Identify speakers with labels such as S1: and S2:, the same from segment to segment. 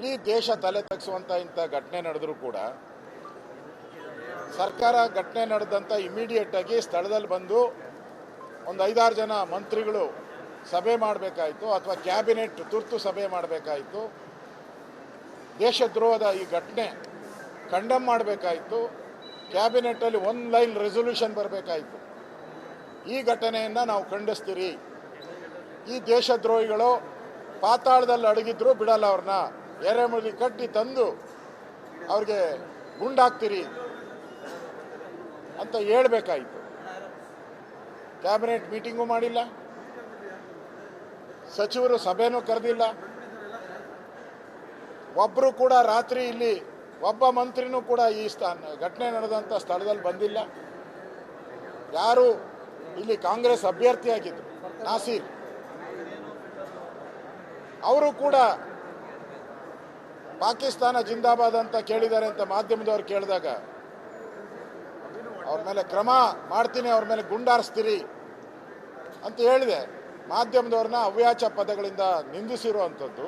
S1: ಇಡೀ ದೇಶ ತಲೆ ತಗ್ಸುವಂಥ ಇಂಥ ಘಟನೆ ನಡೆದರೂ ಕೂಡ ಸರ್ಕಾರ ಘಟನೆ ನಡೆದಂಥ ಇಮಿಡಿಯೇಟಾಗಿ ಸ್ಥಳದಲ್ಲಿ ಬಂದು ಒಂದು 5-6 ಜನ ಮಂತ್ರಿಗಳು ಸಭೆ ಮಾಡಬೇಕಾಯಿತು, ಅಥವಾ ಕ್ಯಾಬಿನೆಟ್ ತುರ್ತು ಸಭೆ ಮಾಡಬೇಕಾಯಿತು. ದೇಶದ್ರೋಹದ ಈ ಘಟನೆ ಕಂಡಮ್ ಮಾಡಬೇಕಾಯಿತು. ಕ್ಯಾಬಿನೆಟ್ಟಲ್ಲಿ 1 ಲೈನ್ ರೆಸೊಲ್ಯೂಷನ್ ಬರಬೇಕಾಯಿತು. ಈ ಘಟನೆಯನ್ನು ನಾವು ಖಂಡಿಸ್ತೀರಿ. ಈ ದೇಶದ್ರೋಹಿಗಳು ಪಾತಾಳದಲ್ಲಿ ಅಡಗಿದ್ರು ಬಿಡಲ್ಲ, ಅವ್ರನ್ನ ಎರೆಮುಳಿ ಕಟ್ಟಿ ತಂದು ಅವ್ರಿಗೆ ಗುಂಡಾಕ್ತೀರಿ ಅಂತ ಹೇಳಬೇಕಾಯಿತು. ಕ್ಯಾಬಿನೆಟ್ ಮೀಟಿಂಗು ಮಾಡಿಲ್ಲ, ಸಚಿವರು ಸಭೆನೂ ಕರೆದಿಲ್ಲ, ಒಬ್ಬರು ಕೂಡ ರಾತ್ರಿ ಇಲ್ಲಿ ಒಬ್ಬ ಮಂತ್ರಿನೂ ಕೂಡ ಈ ಘಟನೆ ನಡೆದಂಥ ಸ್ಥಳದಲ್ಲಿ ಬಂದಿಲ್ಲ. ಯಾರು ಇಲ್ಲಿ ಕಾಂಗ್ರೆಸ್ ಅಭ್ಯರ್ಥಿಯಾಗಿದ್ದರು ನಾಸೀರ್, ಅವರು ಕೂಡ ಪಾಕಿಸ್ತಾನ ಜಿಂದಾಬಾದ್ ಅಂತ ಕೇಳಿದ್ದಾರೆ ಅಂತ ಮಾಧ್ಯಮದವ್ರು ಕೇಳಿದಾಗ ಅವ್ರ ಮೇಲೆ ಕ್ರಮ ಮಾಡ್ತೀನಿ, ಅವ್ರ ಮೇಲೆ ಗುಂಡಾರಿಸ್ತೀರಿ ಅಂತ ಹೇಳಿದೆ. ಮಾಧ್ಯಮದವ್ರನ್ನ ಅವ್ಯಾಚ ಪದಗಳಿಂದ ನಿಂದಿಸಿರುವಂಥದ್ದು.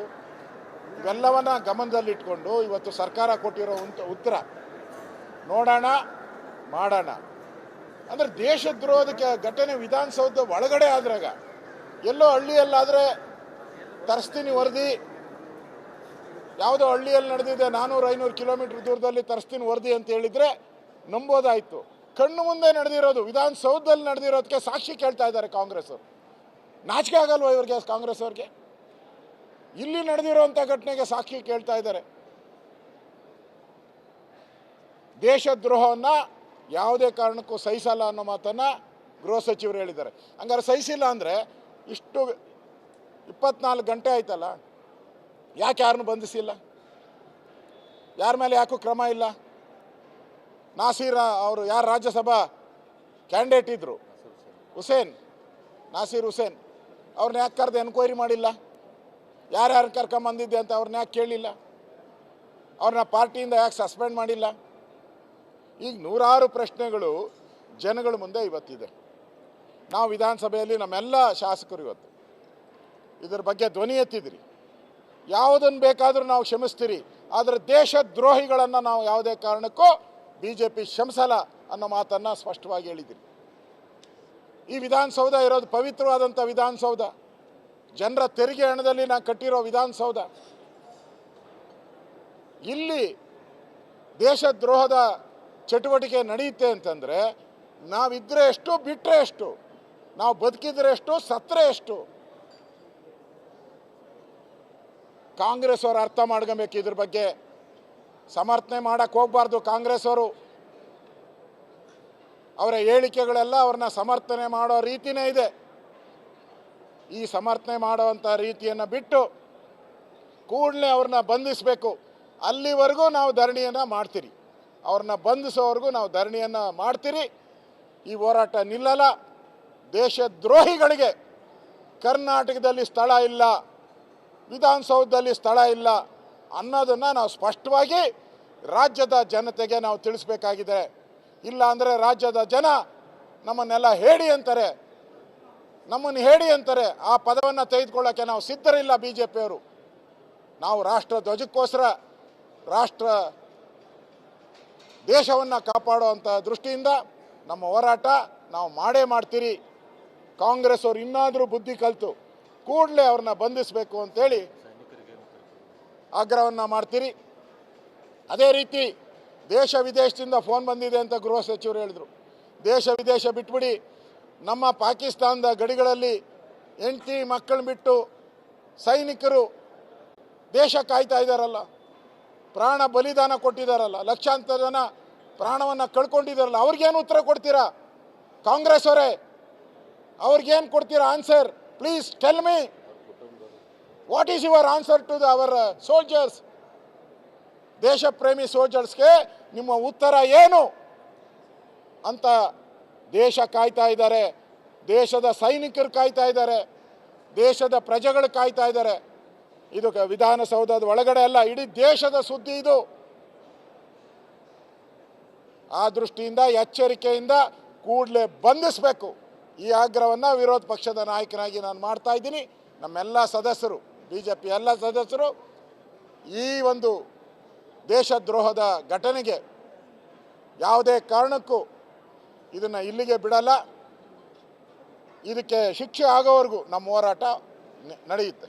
S1: ಇವೆಲ್ಲವನ್ನ ಗಮನದಲ್ಲಿಟ್ಕೊಂಡು ಇವತ್ತು ಸರ್ಕಾರ ಕೊಟ್ಟಿರೋ ಉತ್ತರ ನೋಡೋಣ ಮಾಡೋಣ ಅಂದರೆ ದೇಶದ್ರೋಹದ ಘಟನೆ ವಿಧಾನಸೌಧ ಒಳಗಡೆ ಆದ್ರಾಗ, ಎಲ್ಲೋ ಹಳ್ಳಿಯಲ್ಲಾದರೆ ತರಿಸ್ತೀನಿ ವರದಿ, ಯಾವುದೋ ಹಳ್ಳಿಯಲ್ಲಿ ನಡೆದಿದೆ 400-500 ಕಿಲೋಮೀಟರ್ ದೂರದಲ್ಲಿ ತರಿಸ್ತೀನಿ ವರದಿ ಅಂತ ಹೇಳಿದರೆ ನಂಬೋದಾಯಿತು. ಕಣ್ಣು ಮುಂದೆ ನಡೆದಿರೋದು, ವಿಧಾನಸೌಧದಲ್ಲಿ ನಡೆದಿರೋದಕ್ಕೆ ಸಾಕ್ಷಿ ಕೇಳ್ತಾ ಇದ್ದಾರೆ ಕಾಂಗ್ರೆಸ್ ಅವರು. ನಾಚಿಕೆ ಆಗಲ್ವ ಇವ್ರಿಗೆ, ಕಾಂಗ್ರೆಸ್ ಅವ್ರಿಗೆ? ಇಲ್ಲಿ ನಡೆದಿರೋಂಥ ಘಟನೆಗೆ ಸಾಕ್ಷಿ ಕೇಳ್ತಾ ಇದ್ದಾರೆ. ದೇಶದ್ರೋಹವನ್ನು ಯಾವುದೇ ಕಾರಣಕ್ಕೂ ಸಹಿಸಲ್ಲ ಅನ್ನೋ ಮಾತನ್ನು ಗೃಹ ಸಚಿವರು ಹೇಳಿದ್ದಾರೆ. ಹಂಗಾರೆ ಸಹಿಸಿಲ್ಲ ಅಂದರೆ ಇಷ್ಟು 24 ಗಂಟೆ ಆಯ್ತಲ್ಲ, ಯಾಕೆ ಯಾರನ್ನು ಬಂಧಿಸಿಲ್ಲ? ಯಾರ ಮೇಲೆ ಯಾಕೂ ಕ್ರಮ ಇಲ್ಲ? ನಾಸೀರ್ ಅವರು ಯಾರು ರಾಜ್ಯಸಭಾ ಕ್ಯಾಂಡಿಡೇಟ್ ಇದ್ದರು, ನಾಸೀರ್ ಹುಸೇನ್, ಅವ್ರನ್ನ ಯಾಕೆ ಕರೆದು ಎನ್ಕ್ವೈರಿ ಮಾಡಿಲ್ಲ? ಯಾರ್ಯಾರು ಕರ್ಕೊಂಬಂದಿದ್ದೆ ಅಂತ ಅವ್ರನ್ನ ಯಾಕೆ ಕೇಳಲಿಲ್ಲ? ಅವ್ರನ್ನ ಪಾರ್ಟಿಯಿಂದ ಯಾಕೆ ಸಸ್ಪೆಂಡ್ ಮಾಡಿಲ್ಲ? ಈಗ ನೂರಾರು ಪ್ರಶ್ನೆಗಳು ಜನಗಳ ಮುಂದೆ ಇವತ್ತಿದೆ. ನಾವು ವಿಧಾನಸಭೆಯಲ್ಲಿ ನಮ್ಮೆಲ್ಲ ಶಾಸಕರು ಇವತ್ತು ಇದರ ಬಗ್ಗೆ ಧ್ವನಿ ಎತ್ತಿದ್ರಿ. ಯಾವುದನ್ನು ಬೇಕಾದರೂ ನಾವು ಕ್ಷಮಿಸ್ತೀರಿ, ಆದರೆ ದೇಶದ್ರೋಹಿಗಳನ್ನು ನಾವು ಯಾವುದೇ ಕಾರಣಕ್ಕೂ BJP ಕ್ಷಮಿಸಲ್ಲ ಅನ್ನೋ ಮಾತನ್ನು ಸ್ಪಷ್ಟವಾಗಿ ಹೇಳಿದಿರಿ. ಈ ವಿಧಾನಸೌಧ ಇರೋದು ಪವಿತ್ರವಾದಂಥ ವಿಧಾನಸೌಧ, ಜನರ ತೆರಿಗೆ ಹಣದಲ್ಲಿ ನಾವು ಕಟ್ಟಿರೋ ವಿಧಾನಸೌಧ. ಇಲ್ಲಿ ದೇಶದ್ರೋಹದ ಚಟುವಟಿಕೆ ನಡೆಯುತ್ತೆ ಅಂತಂದರೆ ನಾವಿದ್ದರೆ ಎಷ್ಟು, ಬಿಟ್ಟರೆ ಎಷ್ಟು, ನಾವು ಬದುಕಿದ್ರೆ ಎಷ್ಟು, ಸತ್ತರೆ ಎಷ್ಟು? ಕಾಂಗ್ರೆಸ್ ಅವರು ಅರ್ಥ ಮಾಡ್ಕೊಬೇಕು. ಇದ್ರ ಬಗ್ಗೆ ಸಮರ್ಥನೆ ಮಾಡೋಕ್ಕೆ ಹೋಗಬಾರ್ದು. ಕಾಂಗ್ರೆಸ್ ಅವರು ಅವರ ಹೇಳಿಕೆಗಳೆಲ್ಲ ಅವ್ರನ್ನ ಸಮರ್ಥನೆ ಮಾಡೋ ರೀತಿಯೇ ಇದೆ. ಈ ಸಮರ್ಥನೆ ಮಾಡೋವಂಥ ರೀತಿಯನ್ನು ಬಿಟ್ಟು ಕೂಡಲೇ ಅವ್ರನ್ನ ಬಂಧಿಸಬೇಕು. ಅಲ್ಲಿವರೆಗೂ ನಾವು ಧರಣಿಯನ್ನು ಮಾಡ್ತೀರಿ, ಅವ್ರನ್ನ ಬಂಧಿಸೋವರೆಗೂ ನಾವು ಧರಣಿಯನ್ನು ಮಾಡ್ತೀರಿ. ಈ ಹೋರಾಟ ನಿಲ್ಲಲ್ಲ. ದೇಶದ್ರೋಹಿಗಳಿಗೆ ಕರ್ನಾಟಕದಲ್ಲಿ ಸ್ಥಳ ಇಲ್ಲ, ವಿಧಾನಸೌಧದಲ್ಲಿ ಸ್ಥಳ ಇಲ್ಲ ಅನ್ನೋದನ್ನು ನಾವು ಸ್ಪಷ್ಟವಾಗಿ ರಾಜ್ಯದ ಜನತೆಗೆ ನಾವು ತಿಳಿಸ್ಬೇಕಾಗಿದೆ. ಇಲ್ಲ ಅಂದರೆ ರಾಜ್ಯದ ಜನ ನಮ್ಮನ್ನೆಲ್ಲ ಹೇಳಿ ಅಂತಾರೆ, ನಮ್ಮನ್ನು ಹೇಳಿ ಅಂತಾರೆ. ಆ ಪದವನ್ನು ತೆಗೆದುಕೊಳ್ಳೋಕ್ಕೆ ನಾವು ಸಿದ್ಧರಿಲ್ಲ BJPಯವರು. ನಾವು ರಾಷ್ಟ್ರ ಧ್ವಜಕ್ಕೋಸ್ಕರ, ರಾಷ್ಟ್ರ ದೇಶವನ್ನು ಕಾಪಾಡುವಂಥ ದೃಷ್ಟಿಯಿಂದ ನಮ್ಮ ಹೋರಾಟ ನಾವು ಮಾಡೇ ಮಾಡ್ತೀರಿ. ಕಾಂಗ್ರೆಸ್ ಅವರು ಇನ್ನಾದರೂ ಬುದ್ಧಿ ಕಲಿತು ಕೂಡಲೇ ಅವ್ರನ್ನ ಬಂಧಿಸಬೇಕು ಅಂತೇಳಿ ಆಗ್ರಹವನ್ನು ಮಾಡ್ತೀರಿ. ಅದೇ ರೀತಿ ದೇಶ ವಿದೇಶದಿಂದ ಫೋನ್ ಬಂದಿದೆ ಅಂತ ಗೃಹ ಸಚಿವರು ಹೇಳಿದರು. ದೇಶ ವಿದೇಶ ಬಿಟ್ಬಿಡಿ, ನಮ್ಮ ಪಾಕಿಸ್ತಾನದ ಗಡಿಗಳಲ್ಲಿ ಹೆಂಡತಿ ಮಕ್ಕಳನ್ನ ಬಿಟ್ಟು ಸೈನಿಕರು ದೇಶ ಕಾಯ್ತಾ ಇದ್ದಾರಲ್ಲ, ಪ್ರಾಣ ಬಲಿದಾನ ಕೊಟ್ಟಿದ್ದಾರಲ್ಲ, ಲಕ್ಷಾಂತರ ಜನ ಪ್ರಾಣವನ್ನು ಕಳ್ಕೊಂಡಿದ್ದಾರಲ್ಲ, ಅವ್ರಿಗೇನು ಉತ್ತರ ಕೊಡ್ತೀರಾ ಕಾಂಗ್ರೆಸ್ ಅವರೇ? ಅವ್ರಿಗೇನು ಕೊಡ್ತೀರಾ answer? Please tell me, what is your answer to our soldiers? ದೇಶ ಪ್ರೇಮಿ ಸೋಲ್ಜರ್ಸ್ಗೆ ನಿಮ್ಮ ಉತ್ತರ ಏನು ಅಂತ ದೇಶ ಕಾಯ್ತಾ ಇದ್ದಾರೆ, ದೇಶದ ಸೈನಿಕರು ಕಾಯ್ತಾ ಇದ್ದಾರೆ, ದೇಶದ ಪ್ರಜೆಗಳು ಕಾಯ್ತಾ ಇದ್ದಾರೆ. ಇದು ವಿಧಾನಸೌಧದ ಒಳಗಡೆ ಅಲ್ಲ, ಇಡೀ ದೇಶದ ಸುದ್ದಿ ಇದು. ಆ ದೃಷ್ಟಿಯಿಂದ ಎಚ್ಚರಿಕೆಯಿಂದ ಕೂಡಲೇ ಬಂಧಿಸಬೇಕು. ಈ ಆಗ್ರಹವನ್ನು ವಿರೋಧ ಪಕ್ಷದ ನಾಯಕನಾಗಿ ನಾನು ಮಾಡ್ತಾ ಇದ್ದೀನಿ. ನಮ್ಮೆಲ್ಲ ಸದಸ್ಯರು, BJP ಎಲ್ಲ ಸದಸ್ಯರು ಈ ಒಂದು ದೇಶದ್ರೋಹದ ಘಟನೆಗೆ ಯಾವುದೇ ಕಾರಣಕ್ಕೂ ಇದನ್ನು ಇಲ್ಲಿಗೆ ಬಿಡಲ್ಲ. ಇದಕ್ಕೆ ಶಿಕ್ಷೆ ಆಗೋವರೆಗೂ ನಮ್ಮ ಹೋರಾಟ ನಡೆಯುತ್ತೆ.